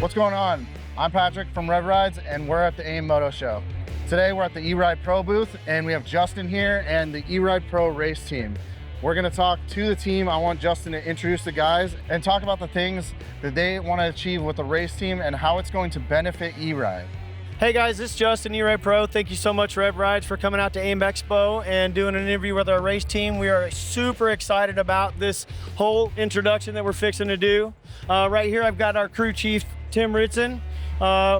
What's going on? I'm Patrick from REV Rides, and we're at the AIMExpo show. Today we're at the E-Ride Pro booth, and we have Justin here and the E-Ride Pro race team. We're gonna talk to the team. I want Justin to introduce the guys and talk about the things that they wanna achieve with the race team and how it's going to benefit E-Ride. Hey guys, this is Justin, E-Ride Pro. Thank you so much, REV Rides, for coming out to AIMExpo and doing an interview with our race team. We are super excited about this whole introduction that we're fixing to do. Right here, I've got our crew chief, Tim Ritson.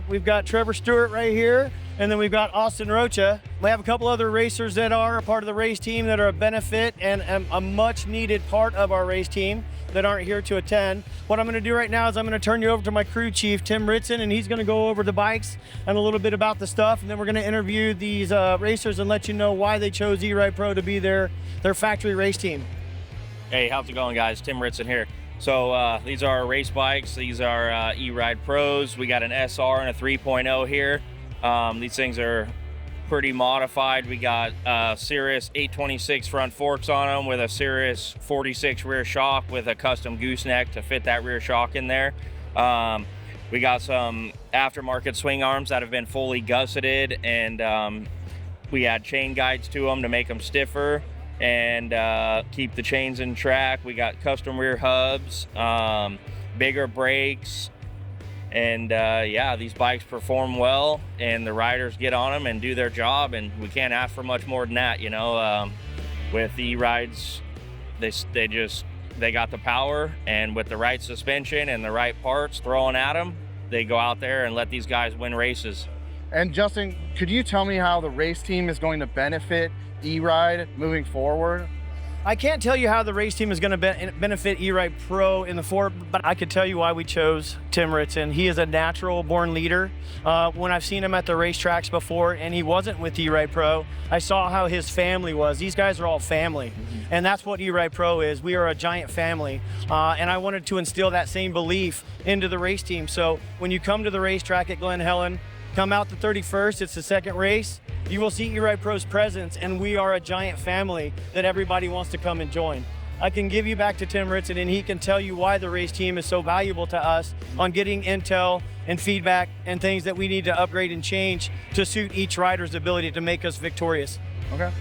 We've got Trevor Stewart right here, and then we've got Austin Rocha. We have a couple other racers that are a part of the race team that are a benefit and a much needed part of our race team that aren't here to attend. What I'm gonna do right now is I'm gonna turn you over to my crew chief, Tim Ritson, and he's gonna go over the bikes and a little bit about the stuff, and then we're gonna interview these racers and let you know why they chose E-Ride Pro to be their factory race team. Hey, how's it going, guys? Tim Ritson here. So these are our race bikes. These are E-Ride Pros. We got an SR and a 3.0 here. These things are pretty modified. We got Cirrus 826 front forks on them with a Cirrus 46 rear shock with a custom gooseneck to fit that rear shock in there. We got some aftermarket swing arms that have been fully gusseted, and we add chain guides to them to make them stiffer and keep the chains in track. We got custom rear hubs, bigger brakes, and yeah, these bikes perform well, and the riders get on them and do their job, and we can't ask for much more than that, you know. With E-Rides, they got the power, and with the right suspension and the right parts thrown at them, they go out there and let these guys win races. And Justin, could you tell me how the race team is going to benefit E-Ride moving forward? I can't tell you how the race team is going to benefit E-Ride Pro in the forward, but I could tell you why we chose Tim Ritson. He is a natural born leader. When I've seen him at the racetracks before and he wasn't with E-Ride Pro, I saw how his family was. These guys are all family, and that's what E-Ride Pro is. We are a giant family, and I wanted to instill that same belief into the race team. So when you come to the racetrack at Glen Helen, come out the 31st, it's the second race. You will see E-Ride Pro's presence, and we are a giant family that everybody wants to come and join. I can give you back to Tim Ritson, and he can tell you why the race team is so valuable to us on getting intel and feedback and things that we need to upgrade and change to suit each rider's ability to make us victorious. Okay.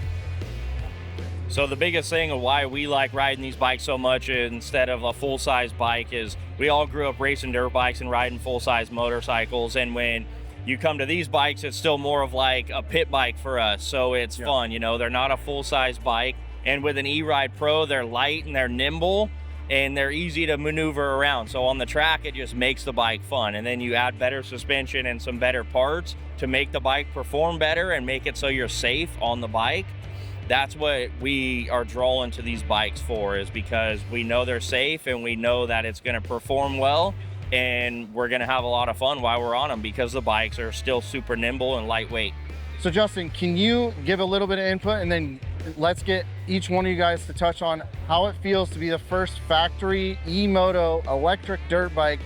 So the biggest thing of why we like riding these bikes so much instead of a full-size bike is we all grew up racing dirt bikes and riding full-size motorcycles, and when you come to these bikes, it's still more of like a pit bike for us, so it's fun, you know. They're not a full-size bike, and with an E-Ride Pro, they're light and they're nimble and they're easy to maneuver around. So on the track, it just makes the bike fun, and then you add better suspension and some better parts to make the bike perform better and make it so you're safe on the bike. That's what we are drawing to these bikes for, is because we know they're safe and we know that it's going to perform well, and we're gonna have a lot of fun while we're on them because the bikes are still super nimble and lightweight. So Justin, can you give a little bit of input, and then let's get each one of you guys to touch on how it feels to be the first factory E-Moto electric dirt bike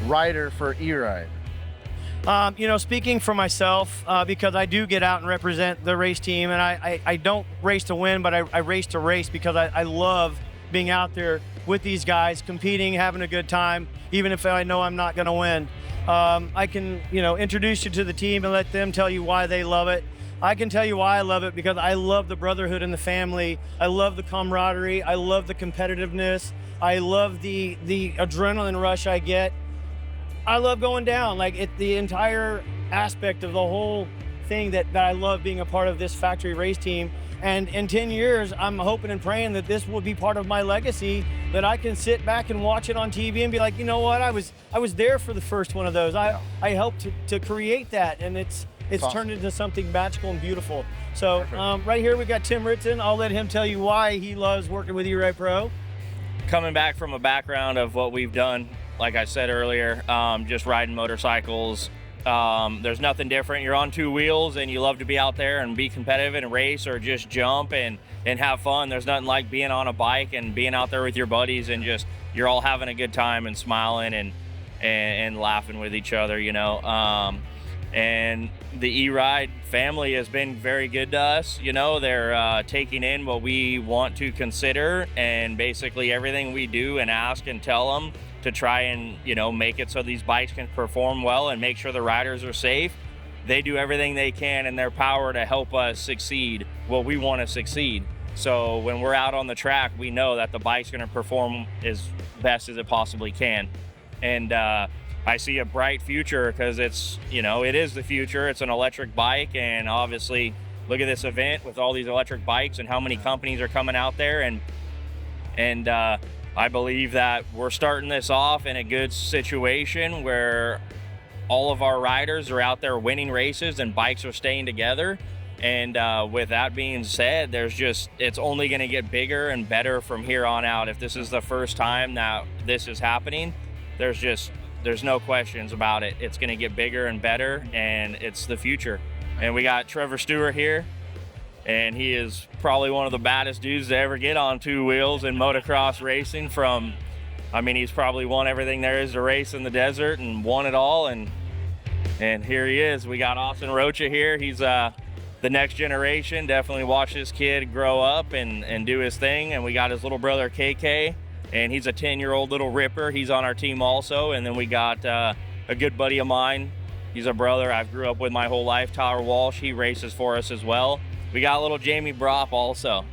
rider for E-Ride? You know, speaking for myself, because I do get out and represent the race team, and I don't race to win, but I race to race because I love being out there with these guys, competing, having a good time, even if I know I'm not gonna win. I can, you know, introduce you to the team and let them tell you why they love it. I can tell you why I love it because I love the brotherhood and the family. I love the camaraderie. I love the competitiveness. I love the adrenaline rush I get. I love going down, like the entire aspect of the whole thing that I love being a part of this factory race team. And in 10 years, I'm hoping and praying that this will be part of my legacy, that I can sit back and watch it on TV and be like, you know what, I was there for the first one of those. I helped to create that, and it's awesome. Turned into something magical and beautiful. So right here, we've got Tim Ritson. I'll let him tell you why he loves working with E-Ride Pro. Coming back from a background of what we've done, like I said earlier, just riding motorcycles, there's nothing different. You're on two wheels and you love to be out there and be competitive and race or just jump and have fun. There's nothing like being on a bike and being out there with your buddies and just you're all having a good time and smiling and laughing with each other, you know. And the E-Ride family has been very good to us. You know, they're taking in what we want to consider, and basically everything we do and ask and tell them to try and, you know, make it so these bikes can perform well and make sure the riders are safe. They do everything they can in their power to help us succeed. Well, we want to succeed. So when we're out on the track, we know that the bike's going to perform as best as it possibly can. And I see a bright future because it's, you know, it is the future. It's an electric bike, and obviously look at this event with all these electric bikes and how many companies are coming out there. And I believe that we're starting this off in a good situation where all of our riders are out there winning races and bikes are staying together. And with that being said, it's only going to get bigger and better from here on out. If this is the first time that this is happening, there's no questions about it. It's going to get bigger and better, and it's the future. And we got Trevor Stewart here, and he is probably one of the baddest dudes to ever get on two wheels in motocross racing. He's probably won everything there is to race in the desert and won it all. And here he is. We got Austin Rocha here. He's the next generation. Definitely watch this kid grow up and do his thing. And we got his little brother KK, and he's a 10-year-old little ripper. He's on our team also. And then we got a good buddy of mine. He's a brother I've grew up with my whole life, Tyler Walsh. He races for us as well. We got little Jamie Bropp also.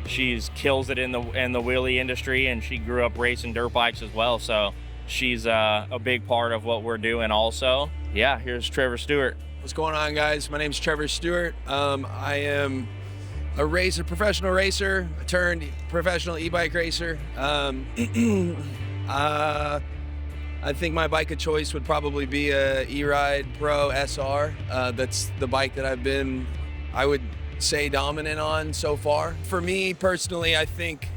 She's kills it in the wheelie industry, and she grew up racing dirt bikes as well. So she's a big part of what we're doing also. Yeah, here's Trevor Stewart. What's going on, guys? My name's Trevor Stewart. I am a professional racer, turned professional e-bike racer. I think my bike of choice would probably be a E-Ride Pro SR. That's the bike that I would say, dominant on so far. For me personally, I think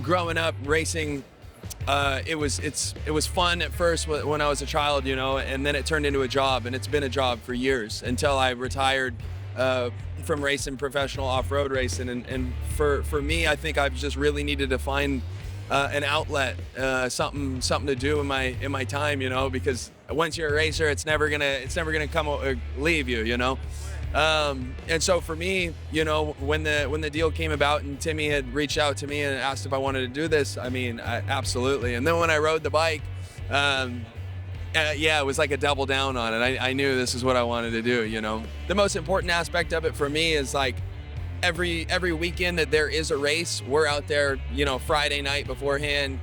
growing up racing, it was fun at first when I was a child, you know, and then it turned into a job, and it's been a job for years until I retired from racing professional off-road racing. And for me, I think I've just really needed to find an outlet, something to do in my time, you know, because once you're a racer, it's never gonna come or leave you, you know. And so for me, you know, when the deal came about and Timmy had reached out to me and asked if I wanted to do this, I mean, absolutely. And then when I rode the bike, it was like a double down on it. I knew this is what I wanted to do, you know. The most important aspect of it for me is like every weekend that there is a race, we're out there, you know, Friday night beforehand,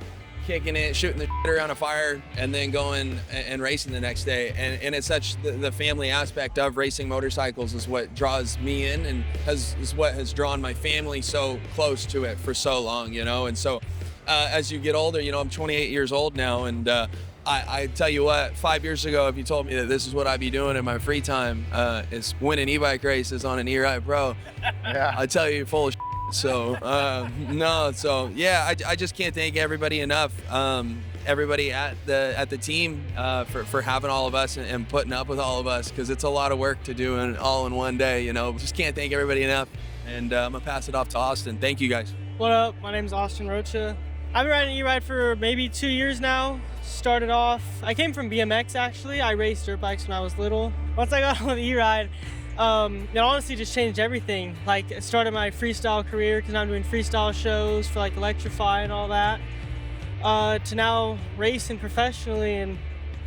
kicking it, shooting the shit around a fire, and then going and racing the next day. And it's such the family aspect of racing motorcycles is what draws me in, and is what has drawn my family so close to it for so long, you know. And so as you get older, you know, I'm 28 years old now, and I tell you what, 5 years ago, if you told me that this is what I'd be doing in my free time, is winning e-bike races on an E-Ride Pro, Yeah. I'd tell you you're full of shit. So I just can't thank everybody enough. Everybody at the team for having all of us and putting up with all of us, because it's a lot of work to do all in one day, you know. Just can't thank everybody enough. And I'm gonna pass it off to Austin. Thank you, guys. What up? My name's Austin Rocha. I've been riding E-Ride for maybe 2 years now. Started off, I came from BMX actually. I raced dirt bikes when I was little. Once I got on the E-Ride, it honestly just changed everything. Like, it started my freestyle career because I'm doing freestyle shows for like Electrify and all that, to now racing professionally in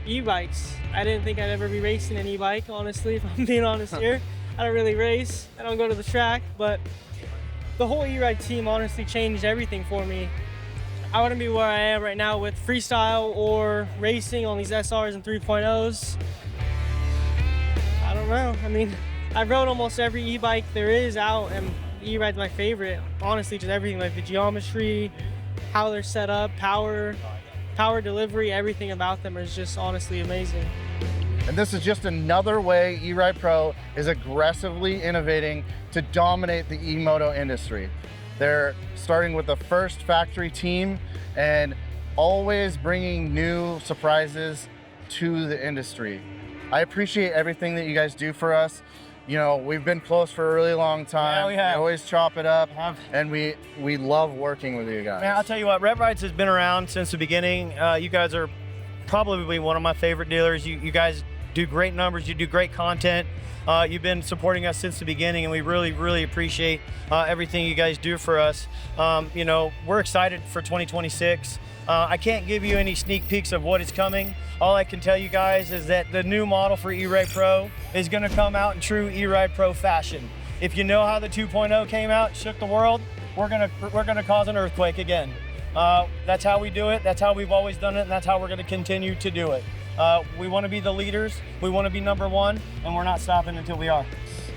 e-bikes. I didn't think I'd ever be racing an e-bike, honestly, if I'm being honest here. I don't really race, I don't go to the track, but the whole E-Ride team honestly changed everything for me. I wouldn't be where I am right now with freestyle or racing on these SRs and 3.0s. I don't know, I mean, I've rode almost every e-bike there is out, and E-Ride's my favorite. Honestly, just everything, like the geometry, how they're set up, power delivery, everything about them is just honestly amazing. And this is just another way E-Ride Pro is aggressively innovating to dominate the E-Moto industry. They're starting with the first factory team and always bringing new surprises to the industry. I appreciate everything that you guys do for us. You know, we've been close for a really long time. Yeah, we have. We always chop it up, and we love working with you guys. Man, I'll tell you what, REV Rides has been around since the beginning. You guys are probably one of my favorite dealers. You guys do great numbers, you do great content. You've been supporting us since the beginning, and we really appreciate everything you guys do for us. You know, we're excited for 2026. I can't give you any sneak peeks of what is coming. All I can tell you guys is that the new model for E-Ride Pro is going to come out in true E-Ride Pro fashion. If you know how the 2.0 came out, shook the world, we're gonna cause an earthquake again. That's how we do it. That's how we've always done it, and that's how we're going to continue to do it. We want to be the leaders. We want to be #1, and we're not stopping until we are.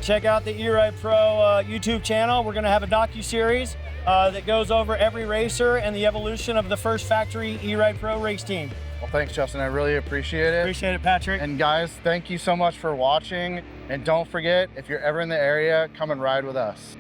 Check out the E-Ride Pro YouTube channel. We're going to have a docu-series that goes over every racer and the evolution of the first factory E-Ride Pro race team. Well, thanks, Justin. I really appreciate it. Appreciate it, Patrick. And guys, thank you so much for watching. And don't forget, if you're ever in the area, come and ride with us.